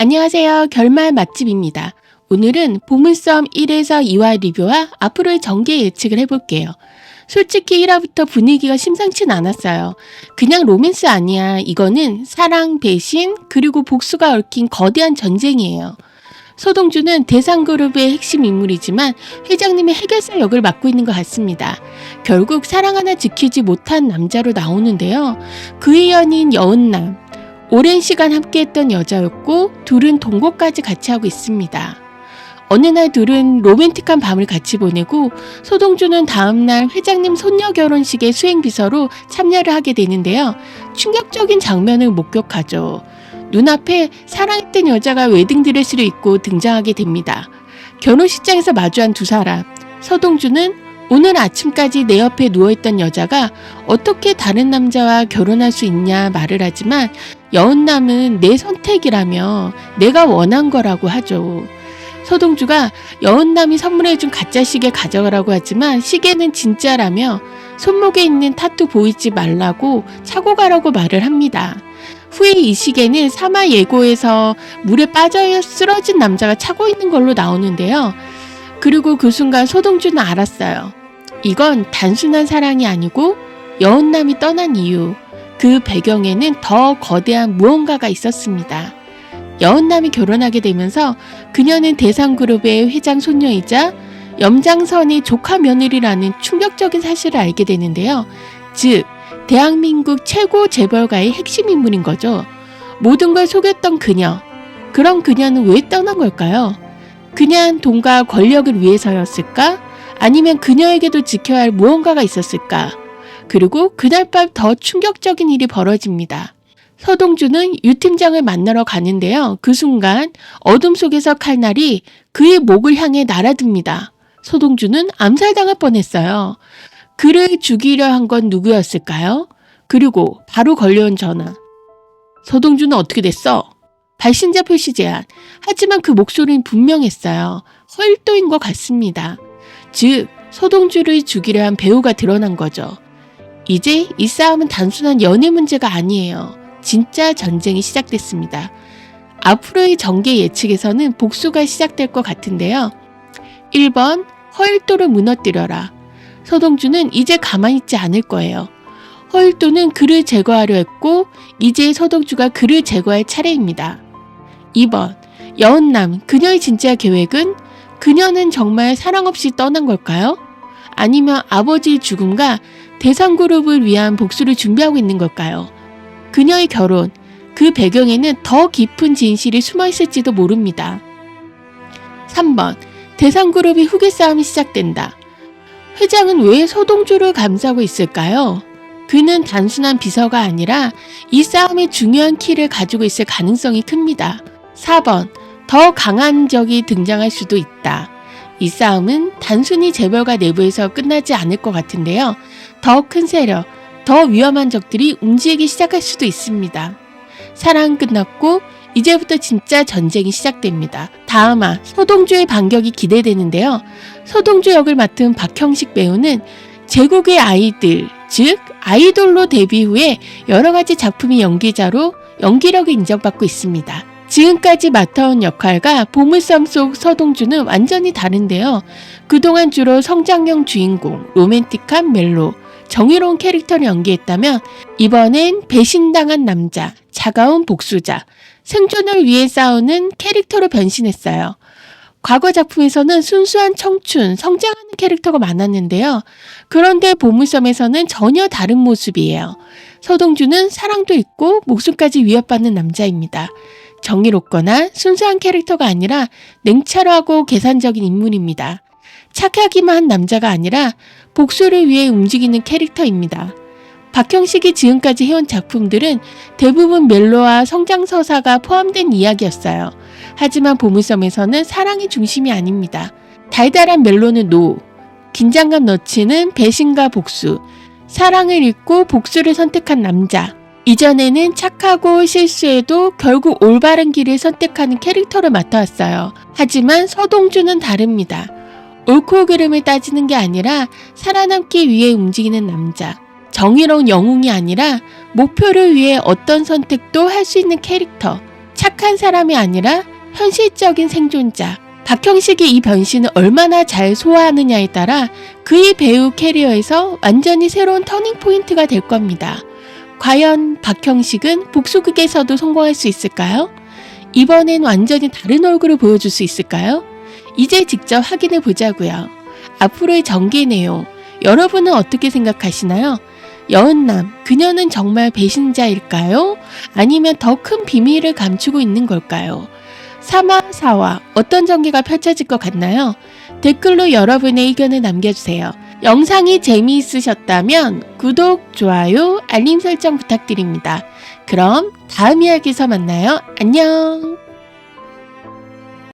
안녕하세요. 결말 맛집입니다. 오늘은 보물섬 1에서 2화 리뷰와 앞으로의 전개 예측을 해볼게요. 솔직히 1화부터 분위기가 심상치는 않았어요. 그냥 로맨스 아니야. 이거는 사랑, 배신, 그리고 복수가 얽힌 거대한 전쟁이에요. 서동주는 대상그룹의 핵심 인물이지만 회장님의 해결사 역을 맡고 있는 것 같습니다. 결국 사랑 하나 지키지 못한 남자로 나오는데요. 그의 연인 여은남. 오랜 시간 함께했던 여자였고 둘은 동거까지 같이 하고 있습니다. 어느 날 둘은 로맨틱한 밤을 같이 보내고 서동주는 다음날 회장님 손녀 결혼식의 수행비서로 참여를 하게 되는데요. 충격적인 장면을 목격하죠. 눈앞에 사랑했던 여자가 웨딩드레스를 입고 등장하게 됩니다. 결혼식장에서 마주한 두 사람. 서동주는 오늘 아침까지 내 옆에 누워있던 여자가 어떻게 다른 남자와 결혼할 수 있냐 말을 하지만 여은남은 내 선택이라며 내가 원한 거라고 하죠. 서동주가 여은남이 선물해준 가짜 시계 가져가라고 하지만 시계는 진짜라며 손목에 있는 타투 보이지 말라고 차고 가라고 말을 합니다. 후에 이 시계는 사마 예고에서 물에 빠져 쓰러진 남자가 차고 있는 걸로 나오는데요. 그리고 그 순간 서동주는 알았어요. 이건 단순한 사랑이 아니고 여은남이 떠난 이유, 그 배경에는 더 거대한 무언가가 있었습니다. 여은남이 결혼하게 되면서 그녀는 대상그룹의 회장 손녀이자 염장선의 조카 며느리라는 충격적인 사실을 알게 되는데요. 즉, 대한민국 최고 재벌가의 핵심 인물인 거죠. 모든 걸 속였던 그녀. 그럼 그녀는 왜 떠난 걸까요? 그냥 돈과 권력을 위해서였을까? 아니면 그녀에게도 지켜야 할 무언가가 있었을까? 그리고 그날 밤 더 충격적인 일이 벌어집니다. 서동주는 유 팀장을 만나러 가는데요. 그 순간 어둠 속에서 칼날이 그의 목을 향해 날아듭니다. 서동주는 암살당할 뻔했어요. 그를 죽이려 한 건 누구였을까요? 그리고 바로 걸려온 전화. 서동주는 어떻게 됐어? 발신자 표시 제한. 하지만 그 목소리는 분명했어요. 헐도인 것 같습니다. 즉, 서동주를 죽이려 한 배우가 드러난 거죠. 이제 이 싸움은 단순한 연애 문제가 아니에요. 진짜 전쟁이 시작됐습니다. 앞으로의 전개 예측에서는 복수가 시작될 것 같은데요. 1번, 허일도를 무너뜨려라. 서동주는 이제 가만히 있지 않을 거예요. 허일도는 그를 제거하려 했고 이제 서동주가 그를 제거할 차례입니다. 2번, 여은남. 그녀의 진짜 계획은 그녀는 정말 사랑 없이 떠난 걸까요? 아니면 아버지의 죽음과 대상그룹을 위한 복수를 준비하고 있는 걸까요? 그녀의 결혼, 그 배경에는 더 깊은 진실이 숨어 있을지도 모릅니다. 3번, 대상그룹이 후계 싸움이 시작된다. 회장은 왜 서동주를 감싸고 있을까요? 그는 단순한 비서가 아니라 이 싸움의 중요한 키를 가지고 있을 가능성이 큽니다. 4번, 더 강한 적이 등장할 수도 있다. 이 싸움은 단순히 재벌가 내부에서 끝나지 않을 것 같은데요. 더 큰 세력, 더 위험한 적들이 움직이기 시작할 수도 있습니다. 사랑은 끝났고 이제부터 진짜 전쟁이 시작됩니다. 다음화 서동주의 반격이 기대되는데요. 서동주 역을 맡은 박형식 배우는 제국의 아이들, 즉 아이돌로 데뷔 후에 여러가지 작품의 연기자로 연기력을 인정받고 있습니다. 지금까지 맡아온 역할과 보물섬 속 서동주는 완전히 다른데요. 그동안 주로 성장형 주인공, 로맨틱한 멜로, 정의로운 캐릭터를 연기했다면 이번엔 배신당한 남자, 차가운 복수자, 생존을 위해 싸우는 캐릭터로 변신했어요. 과거 작품에서는 순수한 청춘, 성장하는 캐릭터가 많았는데요. 그런데 보물섬에서는 전혀 다른 모습이에요. 서동주는 사랑도 있고 목숨까지 위협받는 남자입니다. 정의롭거나 순수한 캐릭터가 아니라 냉철하고 계산적인 인물입니다. 착하기만 한 남자가 아니라 복수를 위해 움직이는 캐릭터입니다. 박형식이 지금까지 해온 작품들은 대부분 멜로와 성장서사가 포함된 이야기였어요. 하지만 보물섬에서는 사랑이 중심이 아닙니다. 달달한 멜로는 노, 긴장감 넘치는 배신과 복수, 사랑을 잃고 복수를 선택한 남자. 이전에는 착하고 실수해도 결국 올바른 길을 선택하는 캐릭터를 맡아왔어요. 하지만 서동주는 다릅니다. 옳고 그름을 따지는 게 아니라 살아남기 위해 움직이는 남자. 정의로운 영웅이 아니라 목표를 위해 어떤 선택도 할 수 있는 캐릭터. 착한 사람이 아니라 현실적인 생존자. 박형식의 이 변신을 얼마나 잘 소화하느냐에 따라 그의 배우 캐리어에서 완전히 새로운 터닝 포인트가 될 겁니다. 과연 박형식은 복수극에서도 성공할 수 있을까요? 이번엔 완전히 다른 얼굴을 보여줄 수 있을까요? 이제 직접 확인해 보자고요. 앞으로의 전개 내용, 여러분은 어떻게 생각하시나요? 여은남, 그녀는 정말 배신자일까요? 아니면 더 큰 비밀을 감추고 있는 걸까요? 3화, 4화 어떤 전개가 펼쳐질 것 같나요? 댓글로 여러분의 의견을 남겨주세요. 영상이 재미있으셨다면 구독, 좋아요, 알림 설정 부탁드립니다. 그럼 다음 이야기에서 만나요. 안녕!